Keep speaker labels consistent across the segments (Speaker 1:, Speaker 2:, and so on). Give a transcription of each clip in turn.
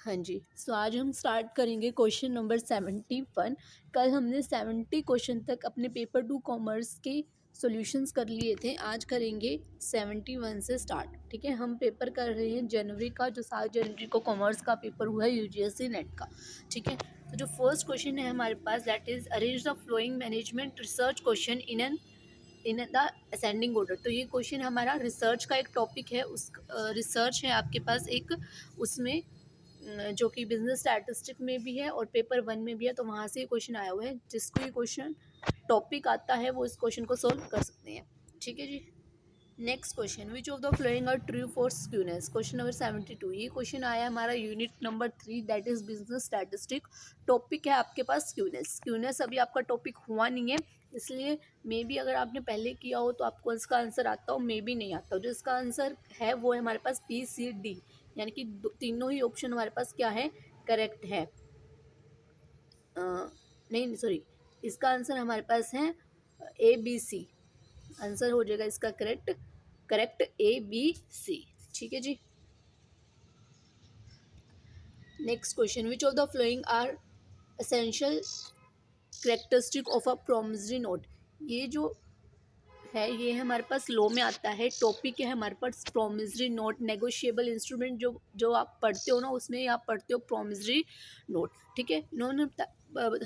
Speaker 1: हाँ जी, सो आज हम स्टार्ट करेंगे क्वेश्चन नंबर 71। कल हमने 70 क्वेश्चन तक अपने पेपर 2 कॉमर्स के सॉल्यूशंस कर लिए थे। आज करेंगे 71 से स्टार्ट। ठीक है, हम पेपर कर रहे हैं जनवरी का, जो 7 जनवरी को कॉमर्स का पेपर हुआ है यूजीएससी नेट का। ठीक है, तो जो फर्स्ट क्वेश्चन है हमारे पास, that is arrange the following management research question in the ascending order. तो ये क्वेश्चन हमारा रिसर्च का एक टॉपिक है, उस रिसर्च है आपके पास एक, उसमें जो कि बिजनेस स्टैटिस्टिक में भी है और पेपर 1 में भी है। तो वहाँ से ये क्वेश्चन आया हुआ है, जिसको ये क्वेश्चन टॉपिक आता है वो इस क्वेश्चन को सोल्व कर सकते हैं। ठीक है जी। Next question, which of the following are true for skewness. Question number 72, ये क्वेश्चन आया हमारा unit number 3, that is business statistic. Topic है आपके पास स्क्यूनेस। स्क्यूनेस अभी आपका टॉपिक हुआ नहीं है, इसलिए मे बी अगर आपने पहले किया हो तो आपको इसका आंसर आता हो, मे बी नहीं आता हो। जो इसका आंसर है वो है हमारे पास बी सी डी, यानी कि तीनों ही ऑप्शन हमारे पास क्या है, करेक्ट है। नहीं सॉरी, इसका आंसर हमारे पास है ए बी सी। आंसर हो जाएगा इसका करेक्ट ए बी सी। ठीक है जी। Next question, which of the following are essential characteristic of a promissory note. ये जो है ये हमारे पास लॉ में आता है। टॉपिक है हमारे पास प्रोमिसरी नोट, नेगोशिएबल इंस्ट्रूमेंट। जो जो आप पढ़ते हो ना, उसमें आप पढ़ते हो प्रोमिसरी नोट। ठीक है, इन्होंने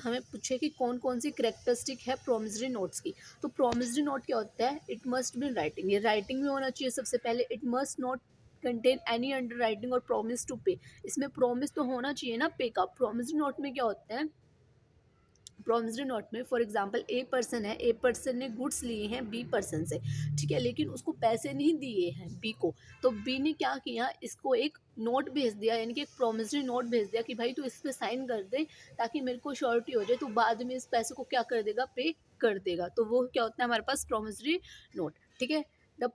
Speaker 1: हमें पूछे कि कौन कौन सी करेक्टरिस्टिक है प्रोमिसरी नोट्स की। तो प्रोमिसरी नोट क्या होता है, इट मस्ट बी राइटिंग, ये राइटिंग में होना चाहिए सबसे पहले। It must not contain any under writing और प्रॉमिस टू पे। इसमें प्रॉमिस तो होना चाहिए ना पे का। प्रोमिसरी नोट में क्या होता है, प्रोमिसरी नोट में फॉर एग्जांपल ए पर्सन है, ए पर्सन ने गुड्स लिए हैं बी पर्सन से। ठीक है, लेकिन उसको पैसे नहीं दिए हैं बी को। तो बी ने क्या किया, इसको एक नोट भेज दिया, यानी कि एक प्रोमिसरी नोट भेज दिया कि भाई तू इस पे साइन कर दे ताकि मेरे को श्योरिटी हो जाए, तो बाद में इस पैसे को क्या कर देगा, पे कर देगा। तो वो क्या होता है हमारे पास, प्रोमिसरी नोट। ठीक है, द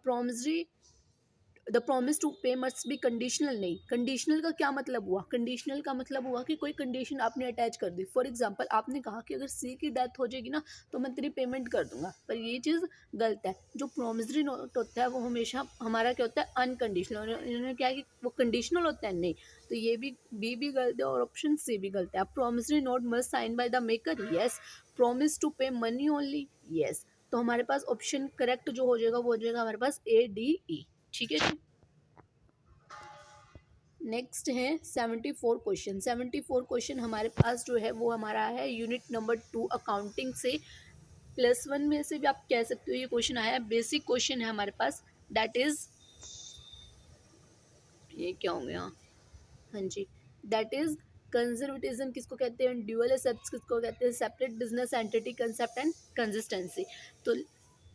Speaker 1: प्रॉमिस टू पे मस्ट बी कंडीशनल। नहीं, कंडीशनल का क्या मतलब हुआ, कंडीशनल का मतलब हुआ कि कोई कंडीशन आपने अटैच कर दी। फॉर एग्जांपल आपने कहा कि अगर सी की डेथ हो जाएगी ना तो मैं तेरी पेमेंट कर दूंगा, पर ये चीज़ गलत है। जो प्रोमिसरी नोट होता है वो हमेशा हमारा क्या होता है, अनकंडीशनल। इन्होंने क्या है कि वो कंडीशनल होता है, नहीं। तो ये भी बी भी गलत है और ऑप्शन सी भी गलत है। Promissory note must sign by the maker, yes. Promise to pay money only, yes. तो हमारे पास ऑप्शन करेक्ट जो हो जाएगा वो हो जाएगा हमारे पास ए डी ई। ठीक है जी। नेक्स्ट है 74 क्वेश्चन। 74 क्वेश्चन हमारे पास जो है वो हमारा है यूनिट नंबर 2 अकाउंटिंग से। +1 में से भी आप कह सकते हो ये क्वेश्चन आया है। बेसिक क्वेश्चन है हमारे पास, दैट इज, ये क्या हो गया, हाँ जी, दैट इज कंजर्वेटिज्म किसको कहते हैं, ड्यूअल एसेप्ट किसको कहते हैं, separate business entity concept and consistency. तो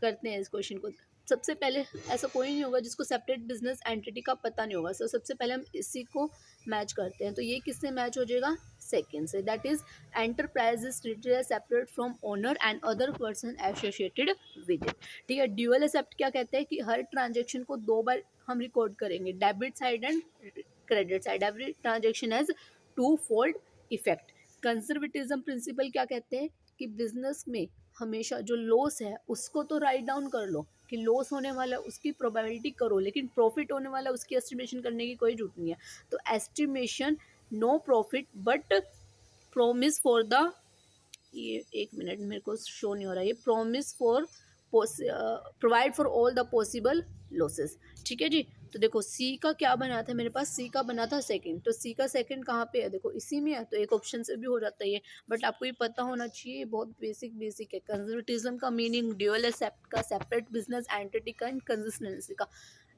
Speaker 1: करते हैं इस क्वेश्चन को। सबसे पहले ऐसा कोई नहीं होगा जिसको सेपरेट बिजनेस एंटिटी का पता नहीं होगा। सबसे पहले हम इसी को मैच करते हैं। तो ये किससे मैच हो जाएगा, सेकेंड से। That is enterprise is treated as separate from owner and other person associated with it. ठीक है, ड्यूअल एसेप्ट क्या कहते हैं कि हर ट्रांजेक्शन को 2 बार हम रिकॉर्ड करेंगे, debit side and credit side. Every transaction has two fold effect. Conservatism principle क्या कहते हैं कि बिजनेस में हमेशा जो लॉस है उसको तो राइट डाउन कर लो कि लॉस होने वाला उसकी प्रोबेबिलिटी करो, लेकिन प्रॉफिट होने वाला उसकी एस्टिमेशन करने की कोई जरूरत नहीं है। तो estimation no profit but promise for the, ये एक मिनट मेरे को शो नहीं हो रहा है, ये promise for provide for all the possible losses. ठीक है जी। तो देखो सी का क्या बना था मेरे पास, सी का बना था सेकंड। तो सी का सेकंड कहाँ पे है, देखो इसी में है, तो एक ऑप्शन से भी हो जाता है ये। बट आपको ये पता होना चाहिए, बहुत बेसिक है। कंजर्वेटिज्म का मीनिंग ड्यूअल एसेप्ट का, सेपरेट बिजनेस एंटिटी का एंड कंसिस्टेंसी का।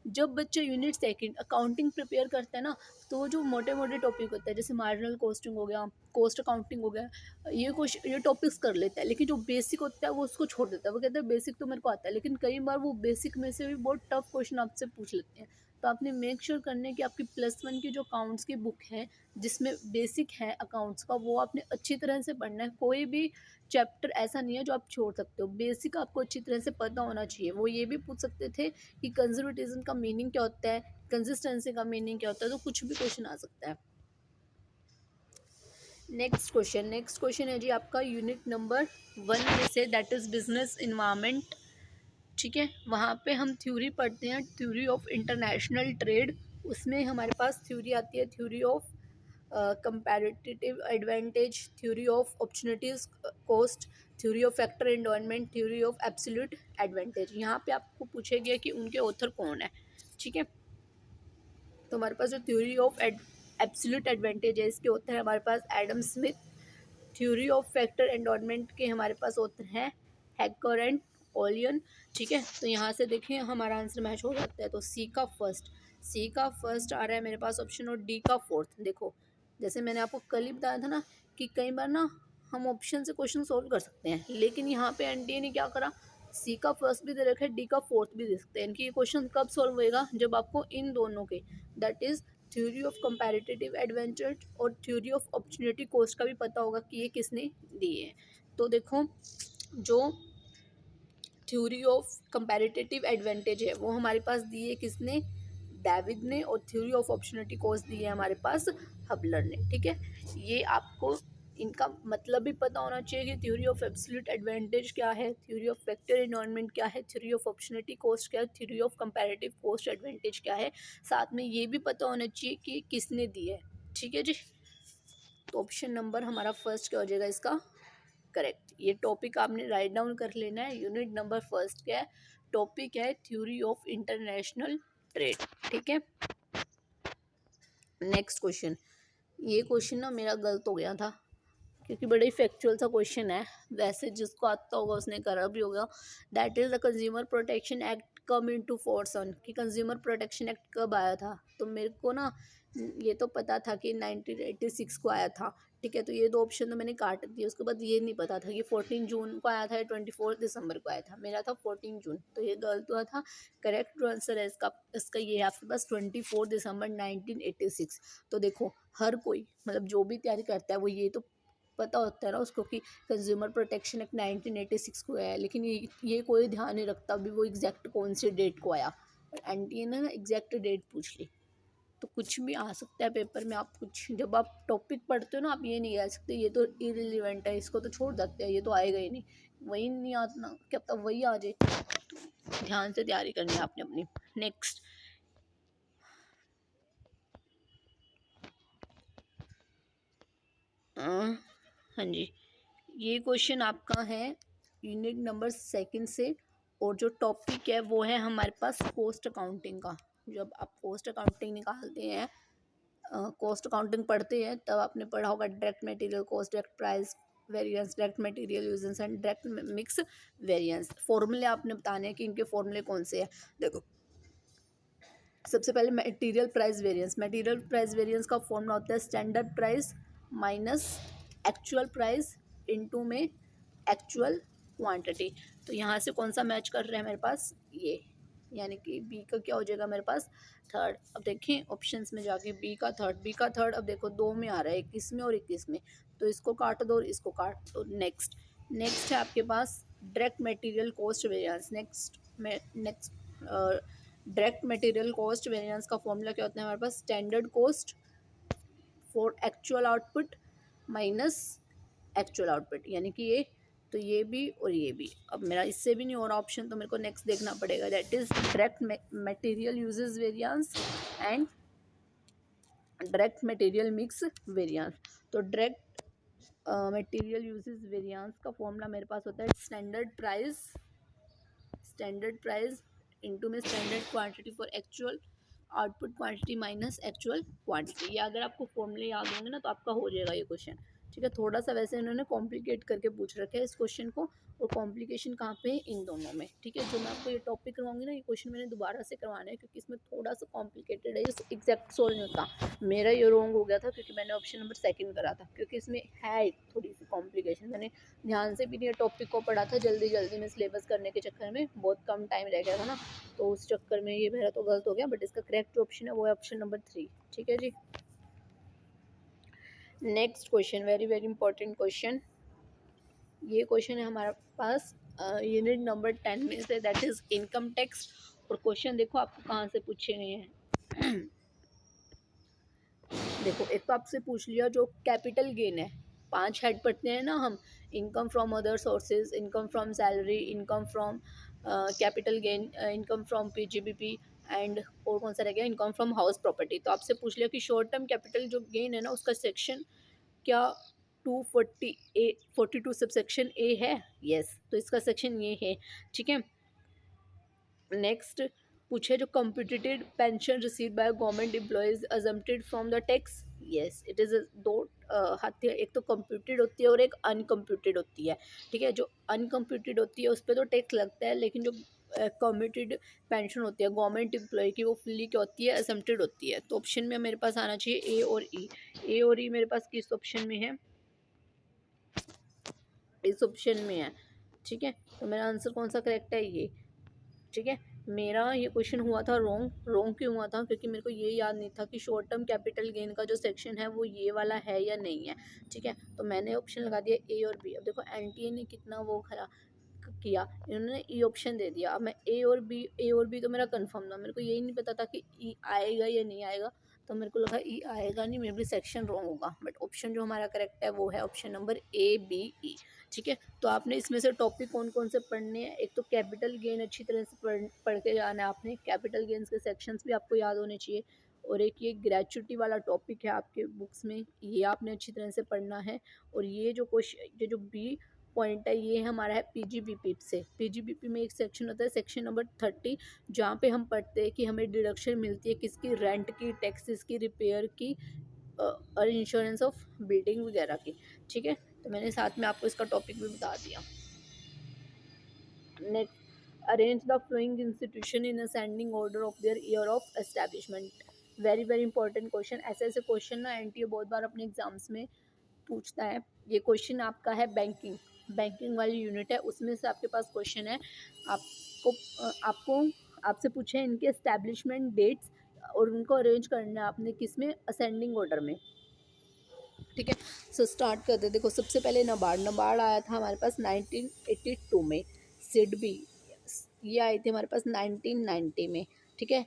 Speaker 1: जब बच्चा यूनिट सेकंड अकाउंटिंग प्रिपेयर करता है ना, तो वो जो मोटे मोटे टॉपिक होता है जैसे मार्जिनल कॉस्टिंग हो गया, कॉस्ट अकाउंटिंग हो गया, ये टॉपिक्स कर लेता है, लेकिन जो बेसिक होता है वो उसको छोड़ देता है। वो कहता है बेसिक तो मेरे को आता है, लेकिन कई बार वो बेसिक में से भी बहुत टफ क्वेश्चन आपसे पूछ लेते हैं। तो आपने मेक श्योर करने की आपकी +1 की जो अकाउंट्स की बुक है जिसमें बेसिक है अकाउंट्स का, वो आपने अच्छी तरह से पढ़ना है। कोई भी चैप्टर ऐसा नहीं है जो आप छोड़ सकते हो, बेसिक आपको अच्छी तरह से पता होना चाहिए। वो ये भी पूछ सकते थे कि कंजर्वेटिज्म का मीनिंग क्या होता है, कंसिस्टेंसी का मीनिंग क्या होता है, तो कुछ भी क्वेश्चन आ सकता है। नेक्स्ट क्वेश्चन है जी आपका यूनिट नंबर 1 में से, दैट इज बिजनेस इन्वायरमेंट। ठीक है, वहाँ पे हम थ्योरी पढ़ते हैं, थ्योरी ऑफ इंटरनेशनल ट्रेड। उसमें हमारे पास थ्योरी आती है, theory of comparative advantage, theory of opportunities cost, theory of factor environment, theory of absolute advantage. यहाँ पे आपको पूछा गया कि उनके ऑथर कौन है, ठीक है। तो हमारे पास जो थ्योरी ऑफ एब्सोल्यूट एडवांटेज है, इसके ऑथर है हमारे पास Adam Smith. Theory of factor environment के हमारे पास ऑथर हैं हैकर एंड ओलियन, ठीक है। तो यहाँ से देखें हमारा आंसर मैच हो जाता है। तो सी का फर्स्ट आ रहा है मेरे पास ऑप्शन और डी का फोर्थ। देखो जैसे मैंने आपको कल ही बताया था ना कि कई बार ना हम ऑप्शन से क्वेश्चन सॉल्व कर सकते हैं, लेकिन यहाँ पे एनडीए ने क्या करा, सी का फर्स्ट भी दे रखा है, डी का फोर्थ भी दे सकते हैं। इनकी ये क्वेश्चन कब सॉल्व होएगा, जब आपको इन दोनों के that is theory of comparative advantage और थ्योरी ऑफ अपॉर्चुनिटी कॉस्ट का भी पता होगा कि ये किसने दिए हैं। तो देखो जो थ्योरी ऑफ कंपैरेटिव एडवांटेज है वो हमारे पास दी है किसने, डेविड ने, और थ्योरी ऑफ अपॉर्चुनिटी कॉस्ट दी है हमारे पास हबलर ने, ठीक है। ये आपको इनका मतलब भी पता होना चाहिए कि थ्योरी ऑफ एब्सोल्यूट एडवांटेज क्या है, थ्योरी ऑफ फैक्टर एनवायरनमेंट क्या है, थ्योरी ऑफ अपॉर्चुनिटी कॉस्ट क्या है, theory of comparative cost advantage क्या है, साथ में ये भी पता होना चाहिए कि किसने दी है, ठीक है जी। तो ऑप्शन नंबर हमारा फर्स्ट क्या हो जाएगा इसका करेक्ट। ये टॉपिक आपने राइट डाउन कर लेना है। यूनिट नंबर फर्स्ट क्या है, टॉपिक है थ्योरी ऑफ इंटरनेशनल ट्रेड, ठीक है। नेक्स्ट क्वेश्चन, ये क्वेश्चन ना मेरा गलत हो गया था क्योंकि बड़ा ही फैक्चुअल सा क्वेश्चन है, वैसे जिसको आता होगा उसने करा भी होगा। That is the consumer protection act come into force on, कि कंज्यूमर प्रोटेक्शन एक्ट कब आया था। तो मेरे को ना ये तो पता था कि 1986 को आया था, ठीक है। तो ये दो ऑप्शन तो मैंने काट दिए, उसके बाद ये नहीं पता था कि 14 जून को आया था या 24 दिसंबर को आया था। मेरा था 14 जून, तो ये गलत हुआ था। करेक्ट जो आंसर है इसका इसका ये है आपके पास 24 दिसंबर 1986। तो देखो हर कोई मतलब जो भी तैयारी करता है वो ये तो पता होता है ना उसको कि कंज्यूमर प्रोटेक्शन एक्ट 1986 को आया है, लेकिन ये कोई ध्यान नहीं रखता अभी वो एग्जैक्ट कौन सी डेट को आया। एनटीए ने ना एग्जैक्ट डेट पूछ ली, तो कुछ भी आ सकता है पेपर में। आप कुछ जब आप टॉपिक पढ़ते हो ना, आप ये नहीं कह सकते ये तो इररिलेवेंट है, इसको तो छोड़ सकते हैं, ये तो आएगा ही नहीं, वही नहीं आता ना, क्या पता वही आ जाए। ध्यान से तैयारी करनी है आपने अपनी। नेक्स्ट हाँ जी, ये क्वेश्चन आपका है यूनिट नंबर सेकंड से, और जो टॉपिक है वो है हमारे पास कॉस्ट अकाउंटिंग का। जब आप कॉस्ट अकाउंटिंग निकालते हैं, कॉस्ट अकाउंटिंग पढ़ते हैं, तब आपने पढ़ा होगा direct material cost, direct price variance, direct material usages and direct mix variance. फॉर्मूले आपने बताने हैं कि इनके फॉर्मूले कौन से हैं। देखो सबसे पहले मटेरियल प्राइस वेरिएंस का फॉर्मूला होता है standard price minus actual price into में एक्चुअल क्वांटिटी। तो यहाँ से कौन सा मैच कर रहा है मेरे पास, ये, यानी कि बी का क्या हो जाएगा मेरे पास थर्ड। अब देखें ऑप्शंस में जाके बी का थर्ड अब देखो दो में आ रहा है, 21 में और 21 में, तो इसको काट दो और इसको काट दो। नेक्स्ट है आपके पास direct material cost variance. Next direct material cost variance का फॉर्मूला क्या होता है हमारे पास, standard cost for actual output minus actual output, यानी कि ये, तो ये भी और ये भी। अब मेरा इससे भी नहीं हो रहा ऑप्शन, तो मेरे को नेक्स्ट देखना पड़ेगा, that is direct material usages variance and direct material mix variance. तो डायरेक्ट मटेरियल यूजेस वेरिएंस का फॉर्मूला मेरे पास होता है स्टैंडर्ड प्राइस इनटू में standard quantity for actual output quantity minus actual quantity. ये अगर आपको फॉर्मूले याद होंगे ना तो आपका हो जाएगा ये क्वेश्चन, ठीक है। थोड़ा सा वैसे इन्होंने कॉम्प्लिकेट करके पूछ रखा है इस क्वेश्चन को, और कॉम्प्लिकेशन कहाँ पे है, इन दोनों में, ठीक है। जो मैं आपको ये टॉपिक करवाऊंगी ना, ये क्वेश्चन मैंने दोबारा से करवाना है क्योंकि इसमें थोड़ा सा कॉम्प्लिकेटेड है, ये एग्जैक्ट सोल्व नहीं होता। मेरा ये रॉन्ग हो गया था क्योंकि मैंने ऑप्शन नंबर सेकंड करा था, क्योंकि इसमें है थोड़ी सी कॉम्प्लिकेशन। मैंने ध्यान से भी नहीं टॉपिक को पढ़ा था, जल्दी जल्दी में सिलेबस करने के चक्कर में बहुत कम टाइम रह गया था ना, तो उस चक्कर में ये मेरा तो गलत हो गया। बट इसका करेक्ट ऑप्शन है वो है ऑप्शन नंबर 3, ठीक है जी। Next question, very very important question. ये क्वेश्चन है हमारे पास यूनिट नंबर 10 में से, दैट इज इनकम टैक्स। और क्वेश्चन देखो आपको कहाँ से पूछे गए हैं। देखो एक तो आपसे पूछ लिया जो कैपिटल गेन है, 5 हेड पढ़ते हैं ना हम, income from other sources, income from salary, income from capital gain, income from PGBP and और कौन सा रह गया, इनकम फ्रॉम हाउस प्रॉपर्टी। तो आपसे पूछ लिया कि शॉर्ट टर्म कैपिटल जो गेन है ना उसका सेक्शन क्या 242 सब सेक्शन ए है, यस, तो इसका सेक्शन ये है, ठीक है। नेक्स्ट पूछे जो commutated pension received by government employees exempted from the tax, yes it is दो हाथी, एक तो कंप्यूटेड होती है और एक अनकम्प्यूटेड होती है, ठीक है। जो अनकम्प्यूटेड होती है उस पर तो टैक्स लगता है, लेकिन जो कम्प्यूटेड पेंशन होती है गवर्नमेंट एम्प्लॉय की वो फुल्ली क्या होती है, अजम्प्टेड होती है। तो ऑप्शन में मेरे पास आना चाहिए ए और ई। ए और ई मेरे पास किस ऑप्शन में है, इस ऑप्शन में है, ठीक है। तो मेरा आंसर कौन सा करेक्ट है, ये, ठीक है। मेरा ये क्वेश्चन हुआ था रॉन्ग, रॉन्ग क्यों हुआ था, क्योंकि मेरे को ये याद नहीं था कि शॉर्ट टर्म कैपिटल गेन का जो सेक्शन है वो ये वाला है या नहीं है, ठीक है। तो मैंने ऑप्शन लगा दिया ए और बी। अब देखो एनटीए ने कितना वो खरा किया, इन्होंने ई ऑप्शन दे दिया। अब मैं ए और बी तो मेरा कंफर्म था, मेरे को यही नहीं पता था कि ई आएगा या नहीं आएगा, तो मेरे को लगा ई आएगा नहीं, मे बी सेक्शन रॉन्ग होगा, बट ऑप्शन जो हमारा करेक्ट है वो है option number A B E, ठीक है। तो आपने इसमें से टॉपिक कौन कौन से पढ़ने हैं, एक तो कैपिटल गेन अच्छी तरह से पढ़ के जाना है आपने, कैपिटल गेन्स के सेक्शंस भी आपको याद होने चाहिए, और एक ये ग्रेचुटी वाला टॉपिक है आपके बुक्स में, ये आपने अच्छी तरह से पढ़ना है। और ये जो क्वेश्चन, ये जो बी पॉइंट है ये हमारा है पीजीबीपी से। पीजीबीपी में एक सेक्शन होता है सेक्शन नंबर 30, जहाँ पे हम पढ़ते हैं कि हमें डिडक्शन मिलती है किसकी, रेंट की, टैक्सेस की, रिपेयर की और इंश्योरेंस ऑफ बिल्डिंग वगैरह की, ठीक है। तो मैंने साथ में आपको इसका टॉपिक भी बता दिया। Next, arrange the flowing institution in ascending order of their year of establishment. Very very important question, ऐसे ऐसे क्वेश्चन ना एनटीए बहुत बार अपने एग्जाम्स में पूछता है। ये क्वेश्चन आपका है बैंकिंग, बैंकिंग वाली यूनिट है उसमें से आपके पास क्वेश्चन है। आपको आपको आपसे पूछे इनके एस्टैब्लिशमेंट डेट्स और उनको अरेंज करना है आपने किस में, असेंडिंग ऑर्डर में, ठीक है। सो स्टार्ट करते, देखो सबसे पहले नबार्ड, नबार्ड आया था हमारे पास 1982 में। सिडबी ये आई थी हमारे पास 1990 में, ठीक है।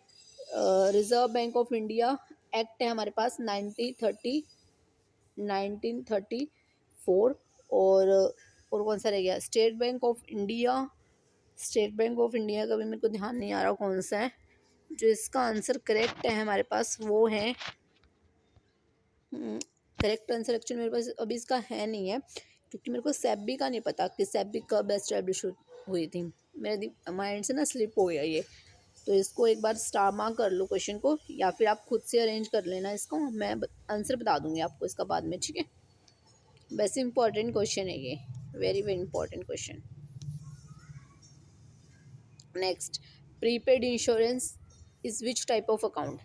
Speaker 1: Reserve bank of India act है हमारे पास 1934। और कौन सा रह गया, state bank of India, state bank of India का भी मेरे को ध्यान नहीं आ रहा कौन सा है। जो इसका आंसर करेक्ट है हमारे पास वो है, करेक्ट आंसर एक्चुअली मेरे पास अभी इसका है नहीं है, क्योंकि मेरे को सेबी का नहीं पता कि सेबी कब एस्टेब्लिश हुई थी, मेरे माइंड से ना स्लिप हो गया ये। तो इसको एक बार स्टार मार्क कर लो क्वेश्चन को, या फिर आप खुद से अरेंज कर लेना इसको, मैं आंसर बता दूंगी आपको इसका बाद में, ठीक है। वैसे इंपॉर्टेंट क्वेश्चन है ये, very very important question. Next, prepaid insurance is which type of account,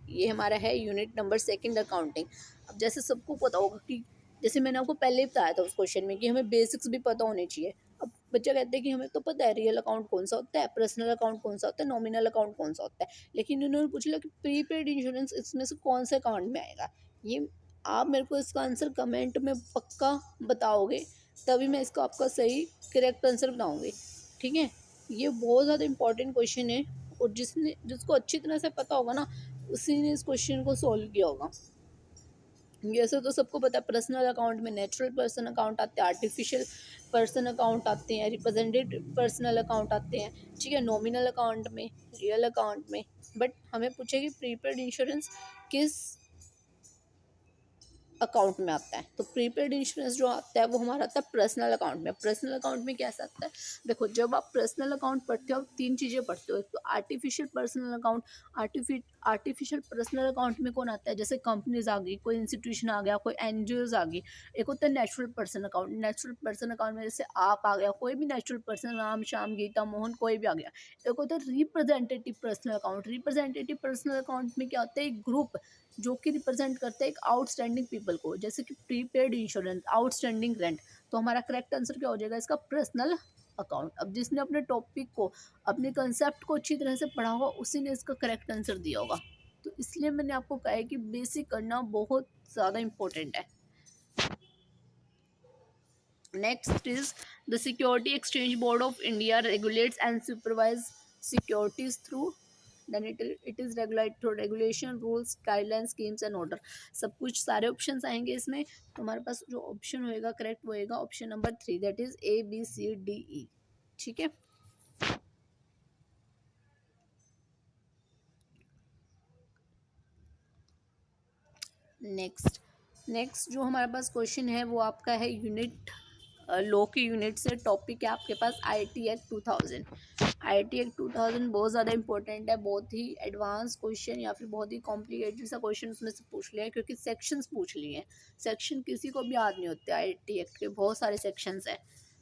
Speaker 1: ये हमारा है यूनिट नंबर सेकंड अकाउंटिंग। अब जैसे सबको पता होगा कि, जैसे मैंने आपको पहले ही बताया था उस क्वेश्चन में कि हमें बेसिक्स भी पता होने चाहिए। अब बच्चा कहते हैं कि हमें तो पता है रियल अकाउंट कौन सा होता है, पर्सनल अकाउंट कौन सा होता है, नॉमिनल अकाउंट कौन सा होता है, लेकिन उन्होंने पूछ लिया कि प्रीपेड इंश्योरेंस इसमें से कौन से अकाउंट में आएगा। ये आप मेरे को इसका आंसर कमेंट में पक्का बताओगे, तभी मैं इसको आपका सही करेक्ट आंसर बताऊँगी, ठीक है। ये बहुत ज़्यादा इंपॉर्टेंट क्वेश्चन है, और जिसको अच्छी तरह से पता होगा ना उसी ने इस क्वेश्चन को सॉल्व किया होगा। जैसे तो सबको पता है पर्सनल अकाउंट में नेचुरल पर्सन अकाउंट आते हैं, आर्टिफिशियल पर्सन अकाउंट आते हैं, रिप्रेजेंटेटिव पर्सनल अकाउंट आते हैं, ठीक है, नॉमिनल अकाउंट में, रियल अकाउंट में। बट हमें पूछे कि प्रीपेड इंश्योरेंस किस अकाउंट में आता है, तो प्रीपेड इंश्योरेंस जो आता है वो हमारा आता है पर्सनल अकाउंट में। पर्सनल अकाउंट में कैसा आता है, देखो जब आप पर्सनल अकाउंट पढ़ते हो तीन चीज़ें पढ़ते हो, एक तो artificial personal account, artificial personal account में कौन आता है, जैसे कंपनीज आ गई, कोई इंस्टीट्यूशन आ गया, कोई एनजीओज आ गई। एक होता है natural person account, natural person account में जैसे आप आ गया, कोई भी नेचुरल पर्सन, राम श्याम गीता मोहन कोई भी आ गया। एक होता है representative personal account, representative personal account में क्या होता है, एक ग्रुप जो कि रिप्रेजेंट करते हैं एक आउटस्टैंडिंग पीपल को, जैसे कि प्रीपेड इंश्योरेंस, आउटस्टैंडिंग रेंट। तो हमारा करेक्ट आंसर क्या हो जाएगा इसका, पर्सनल अकाउंट। अब जिसने अपने टॉपिक को, अपने कंसेप्ट को अच्छी तरह से पढ़ा होगा उसी ने इसका करेक्ट आंसर दिया होगा। तो इसलिए मैंने आपको कहा है कि बेसिक करना बहुत ज़्यादा इंपॉर्टेंट है। Next is the security exchange board of India regulates and supervise securities through, then it is regulate through regulation, rules, guidelines, schemes and order। सब कुछ सारे ऑप्शंस आएंगे इसमें, तो हमारे पास जो ऑप्शन होएगा करेक्ट वो होएगा option number 3, that is A B C D E, ठीक है। नेक्स्ट जो हमारे पास क्वेश्चन है वो आपका है यूनिट लॉ की यूनिट से। टॉपिक है आपके पास IT एक्ट 2000। IT एक्ट 2000 बहुत ज़्यादा इंपॉर्टेंट है, बहुत ही एडवांस क्वेश्चन या फिर बहुत ही कॉम्प्लिकेटेड सा क्वेश्चन उसमें से पूछ लिया है, क्योंकि सेक्शंस पूछ लिए हैं। सेक्शन किसी को भी याद नहीं होते, IT एक्ट के बहुत सारे सेक्शंस हैं,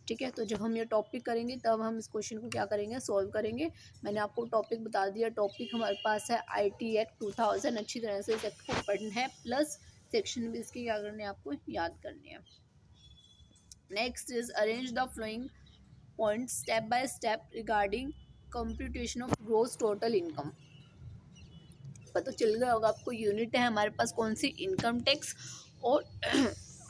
Speaker 1: ठीक है। तो जब हम ये टॉपिक करेंगे तब हम इस क्वेश्चन को क्या करेंगे, सॉल्व करेंगे। मैंने आपको टॉपिक बता दिया, टॉपिक हमारे पास है IT एक्ट 2000। अच्छी तरह से इस एक्ट को पढ़ना है, प्लस सेक्शन भी इसके क्या करने हैं, आपको याद करने हैं। Next is arrange the flowing point step by step regarding computation of gross total income. पता चल गया होगा आपको, यूनिट है हमारे पास कौन सी, इनकम टैक्स, और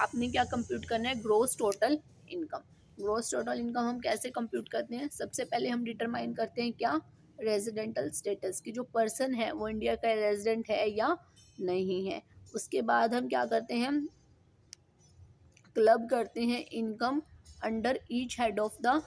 Speaker 1: आपने क्या कंप्यूट करना है, gross total income. Gross total income हम कैसे कंप्यूट करते हैं, सबसे पहले हम डिटरमाइन करते हैं क्या, रेजिडेंटल स्टेटस की, जो पर्सन है वो इंडिया का रेजिडेंट है या नहीं है। उसके बाद हम क्या करते हैं, हम क्लब करते हैं income under each head of the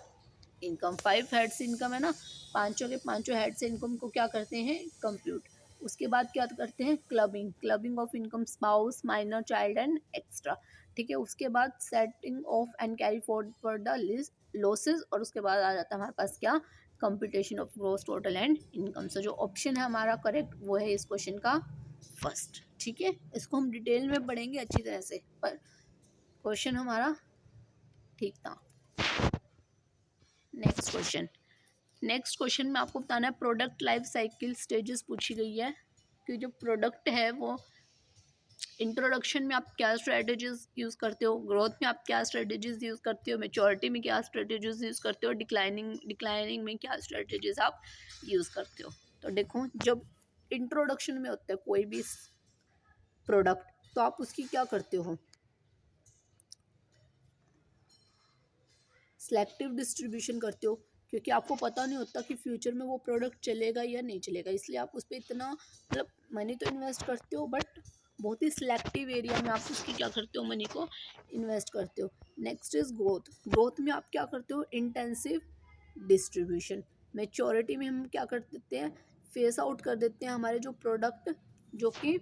Speaker 1: income. 5 heads income है ना, पांचों के पांचों हेड से इनकम को क्या करते हैं, कंप्यूट। उसके बाद क्या करते हैं, clubbing of income, spouse, minor, child and extra, ठीक है। उसके बाद setting off and carry for the list losses, और उसके बाद आ जाता है हमारे पास क्या, computation of gross total and income. So जो ऑप्शन है हमारा करेक्ट वो है इस क्वेश्चन का फर्स्ट, ठीक है। इसको हम डिटेल में पढ़ेंगे अच्छी तरह से, पर क्वेश्चन हमारा ठीक था। नेक्स्ट क्वेश्चन में आपको बताना है प्रोडक्ट लाइफ साइकिल स्टेजेस पूछी गई है, कि जो प्रोडक्ट है वो इंट्रोडक्शन में आप क्या स्ट्रेटजीज यूज़ करते हो, ग्रोथ में आप क्या स्ट्रेटजीज यूज़ करते हो, मैच्योरिटी में क्या स्ट्रेटजीज यूज़ करते हो, डिक्लाइनिंग में क्या स्ट्रेटजीज आप यूज़ करते हो। तो देखो, जब इंट्रोडक्शन में होता है कोई भी प्रोडक्ट, तो आप उसकी क्या करते हो, सिलेक्टिव डिस्ट्रीब्यूशन करते हो, क्योंकि आपको पता नहीं होता कि फ्यूचर में वो प्रोडक्ट चलेगा या नहीं चलेगा, इसलिए आप उस पर इतना मतलब मनी तो इन्वेस्ट करते हो, बट बहुत ही सिलेक्टिव एरिया में आप उसकी क्या करते हो, मनी को इन्वेस्ट करते हो। नेक्स्ट इज ग्रोथ में आप क्या करते हो, इंटेंसिव डिस्ट्रीब्यूशन। मैच्योरिटी में हम क्या कर देते हैं, फेस आउट कर देते हैं हमारे जो प्रोडक्ट जो कि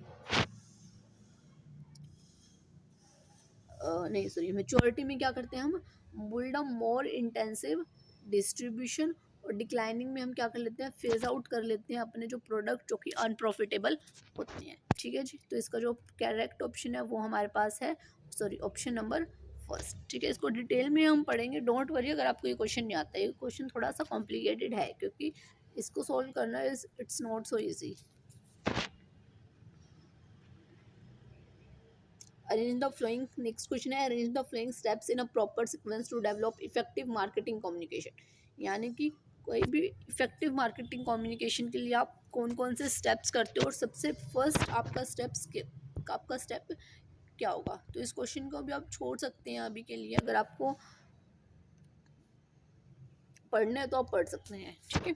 Speaker 1: नहीं सॉरी, मैच्योरिटी में क्या करते हैं हम, build a more intensive distribution, और डिक्लाइनिंग में हम क्या कर लेते हैं, फेज आउट कर लेते हैं अपने जो प्रोडक्ट जो कि अनप्रॉफिटेबल होते हैं, ठीक है जी। तो इसका जो करेक्ट ऑप्शन है वो हमारे पास है, सॉरी, ऑप्शन नंबर फर्स्ट, ठीक है। इसको डिटेल में हम पढ़ेंगे, डोंट वरी अगर आपको ये क्वेश्चन नहीं आता है, ये क्वेश्चन थोड़ा सा कॉम्प्लिकेटेड है, क्योंकि इसको सॉल्व करना is it's not so easy. Arrange the following, next question है, arrange the following steps in a proper sequence to develop effective marketing communication. यानी कि कोई भी इफेक्टिव मार्केटिंग कम्युनिकेशन के लिए आप कौन कौन से स्टेप्स करते हो, और सबसे फर्स्ट आपका स्टेप क्या होगा। तो इस क्वेश्चन को भी आप छोड़ सकते हैं अभी के लिए, अगर आपको पढ़ना है तो आप पढ़ सकते हैं, ठीक है।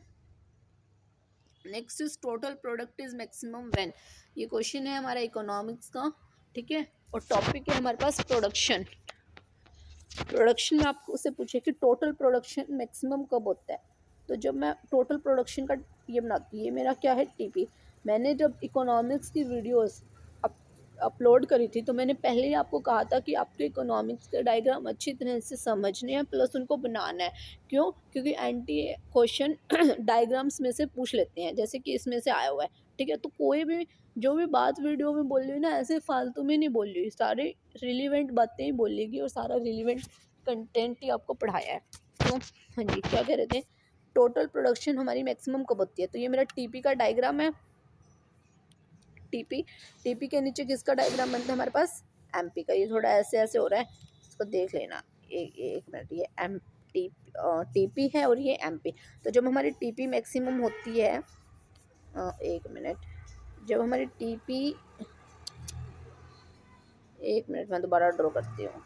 Speaker 1: Next is total product is maximum when. ये क्वेश्चन है हमारा इकोनॉमिक्स का, ठीक है, और टॉपिक है हमारे पास प्रोडक्शन में आपको उससे पूछे कि टोटल प्रोडक्शन मैक्सिमम कब होता है। तो जब मैं टोटल प्रोडक्शन का ये बनाती हूँ, ये मेरा क्या है, टीपी। मैंने जब इकोनॉमिक्स की वीडियोस अपलोड करी थी, तो मैंने पहले ही आपको कहा था कि आपको इकोनॉमिक्स के डायग्राम अच्छी तरह से समझने हैं, प्लस उनको बनाना है। क्यों, क्योंकि एंटी क्वेश्चन डायग्राम्स में से पूछ लेते हैं, जैसे कि इसमें से आया हुआ है, ठीक है। तो कोई भी जो भी बात वीडियो में बोल रही हूँ ना, ऐसे फालतू में नहीं बोल रही, सारे रिलीवेंट बातें ही बोलेगी, और सारा रिलीवेंट कंटेंट ही आपको पढ़ाया है। तो हाँ जी, क्या कह रहे थे, टोटल प्रोडक्शन हमारी मैक्सिमम कब होती है। तो ये मेरा टीपी का डायग्राम है, टीपी के नीचे किसका डायग्राम बनता है हमारे पास, एमपी का। ये थोड़ा ऐसे ऐसे हो रहा है, इसको देख लेना, एक मिनट, ये एम टीपी है और ये एमपी। तो जब हमारी टीपी मैक्सिमम होती है, एक मिनट, जब हमारी टीपी, एक मिनट मैं दोबारा ड्रॉ करती हूँ।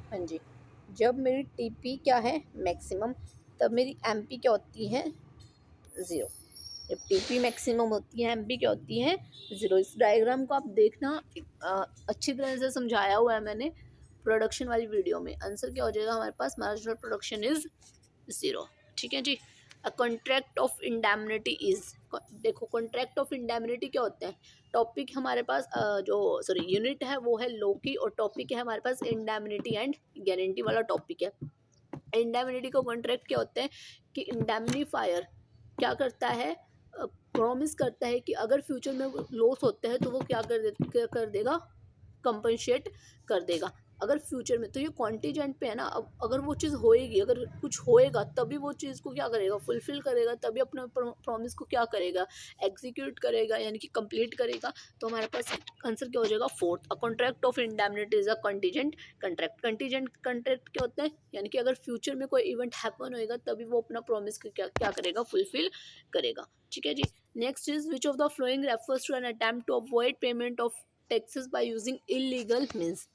Speaker 1: हाँ जी, जब मेरी टीपी क्या है, मैक्सिमम, तब मेरी एमपी क्या होती है, 0। जब टीपी मैक्सिमम होती है, एमपी क्या होती है, 0। इस डायग्राम को आप देखना, अच्छी तरह से समझाया हुआ है मैंने प्रोडक्शन वाली वीडियो में। आंसर क्या हो जाएगा हमारे पास, मार्जिनल प्रोडक्शन इज 0, ठीक है जी। A contract of indemnity is, देखो कॉन्ट्रैक्ट ऑफ इंडेमनिटी क्या होता है, टॉपिक हमारे पास जो सॉरी यूनिट है वो है लॉ की, और टॉपिक है हमारे पास इंडेमनिटी एंड गारंटी वाला टॉपिक है। इंडेमनिटी का कॉन्ट्रैक्ट क्या होता है कि इंडेमनीफायर क्या करता है, प्रॉमिस करता है कि अगर फ्यूचर में लॉस होता है तो वो क्या कर देगा, कंपनसेट कर देगा। अगर फ्यूचर में, तो ये कॉन्टीजेंट पे है ना, अब अगर वो चीज़ होएगी, अगर कुछ होएगा तभी वो चीज़ को क्या करेगा, फुलफिल करेगा, तभी अपने प्रॉमिस को क्या करेगा, एग्जीक्यूट करेगा, यानी कि कंप्लीट करेगा। तो हमारे पास आंसर क्या हो जाएगा, fourth. A contract of indemnity is a contingent contract. Contingent contract क्या होता है, यानी कि अगर फ्यूचर में कोई इवेंट हैपन होएगा तभी वो अपना प्रॉमिस को क्या क्या करेगा, फुलफिल करेगा। ठीक है जी। Next is which of the following refers to an attempt to avoid payment of taxes by using illegal means.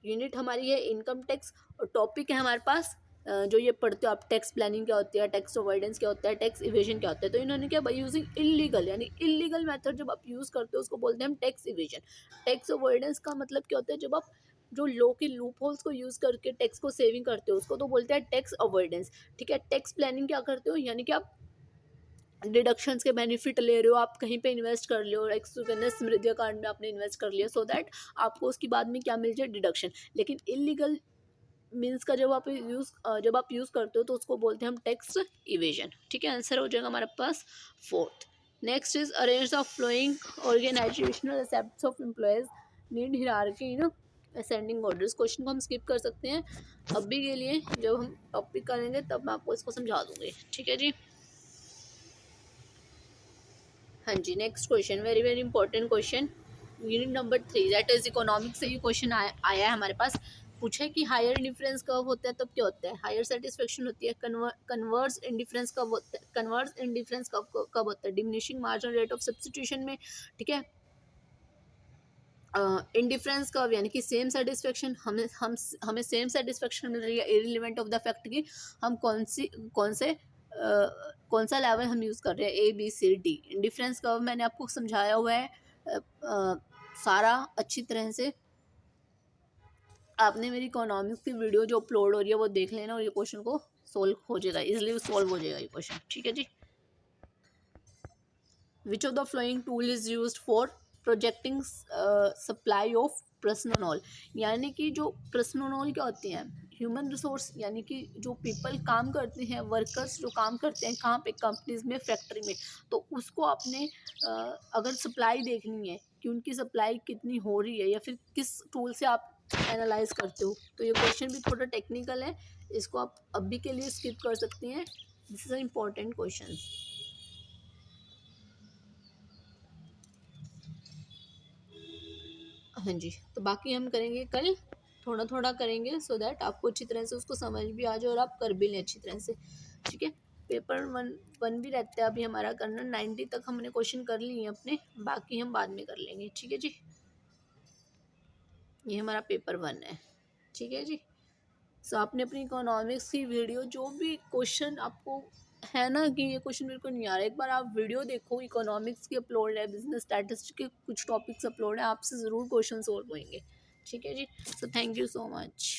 Speaker 1: Unit हमारी है इनकम टैक्स, और टॉपिक है हमारे पास जो ये पढ़ते हो आप, टैक्स प्लानिंग क्या होती है, टैक्स अवॉइडेंस क्या होता है, टैक्स इवेजन क्या होता है। तो इन्होंने क्या, बाई यूजिंग इलीगल, यानी इलीगल मेथड जब आप यूज़ करते हो उसको बोलते हैं हम टैक्स इवेजन। टैक्स अवॉइडेंस का मतलब क्या होता है, जब आप जो लॉ की लूप होल्स को यूज़ करके टैक्स को सेविंग करते हो उसको तो बोलते हैं टैक्स अवॉइडेंस। ठीक है। टैक्स प्लानिंग क्या करते हो, यानी कि आप डिडक्शंस के बेनिफिट ले रहे हो, आप कहीं पे इन्वेस्ट कर लो, लाइक सुकन्या समृद्धि अकाउंट में आपने इन्वेस्ट कर लिया, सो दैट आपको उसके बाद में क्या मिल जाए, डिडक्शन। लेकिन इलीगल मीन्स का जब आप यूज़ करते हो तो उसको बोलते हैं हम टैक्स इवेजन। ठीक है। आंसर हो जाएगा हमारे पास fourth. Next is arrange the following organisational aspects of employees need hierarchy in ascending orders. Question को हम स्किप कर सकते हैं अभी के लिए, जब हम टॉपिक करेंगे तब मैं आपको इसको समझा दूंगी। ठीक है जी। हाँ जी। Next question, very very important question, unit number 3 that is economics से ये क्वेश्चन आया है हमारे पास। पूछा है कि हायर इंडिफरेंस कब होता है, तब क्या होता है, हायर सेटिस्फेक्शन होती है, कन्वर्स इंडिफरेंस कब होता है, कन्वर्स इंडिफरेंस कब होता है, diminishing marginal rate of substitution में। ठीक है। इंडिफरेंस कब, यानी कि सेम सेटिस्फेक्शन, हमें सेम सेटिस्फेक्शन मिल रही है इररिलेवेंट ऑफ द फैक्ट कि हम कौन सा लेवल हम यूज़ कर रहे हैं, ABCD। इंडिफरेंस कब मैंने आपको समझाया हुआ है सारा अच्छी तरह से। आपने मेरी इकोनॉमिक्स की वीडियो जो अपलोड हो रही है वो देख लेना, और ये क्वेश्चन को सोल्व हो जाएगा, इजिली सोल्व हो जाएगा ये क्वेश्चन। ठीक है जी। Which of the following tool is use for projecting supply of personal, यानी कि जो पर्सनल क्या होते हैं, ह्यूमन रिसोर्स, यानी कि जो पीपल काम करते हैं, वर्कर्स जो काम करते हैं कहाँ पे, कंपनीज में, फैक्ट्री में। तो उसको आपने अगर सप्लाई देखनी है कि उनकी सप्लाई कितनी हो रही है, या फिर किस टूल से आप एनालाइज करते हो, तो ये क्वेश्चन भी थोड़ा टेक्निकल है, इसको आप अभी के लिए स्किप कर सकती हैं। This is a important question. हाँ जी। तो बाकी हम करेंगे कल, थोड़ा थोड़ा करेंगे, सो दैट आपको अच्छी तरह से उसको समझ भी आ जाए और आप कर भी लें अच्छी तरह से। ठीक है। पेपर वन वन भी रहता है अभी हमारा करना, 90 तक हमने क्वेश्चन कर लिए हैं अपने, बाकी हम बाद में कर लेंगे। ठीक है जी। ये हमारा पेपर वन है। ठीक है जी। सो आपने अपनी इकोनॉमिक्स की वीडियो, जो भी क्वेश्चन आपको है ना कि ये क्वेश्चन मेरे को नहीं आ रहा, एक बार आप वीडियो देखो, इकोनॉमिक्स की अपलोड है, बिजनेस स्टैटिस्टिक्स के कुछ टॉपिक्स अपलोड है, आपसे ज़रूर क्वेश्चन सोल्व होंगे। ठीक है जी। So thank you so much.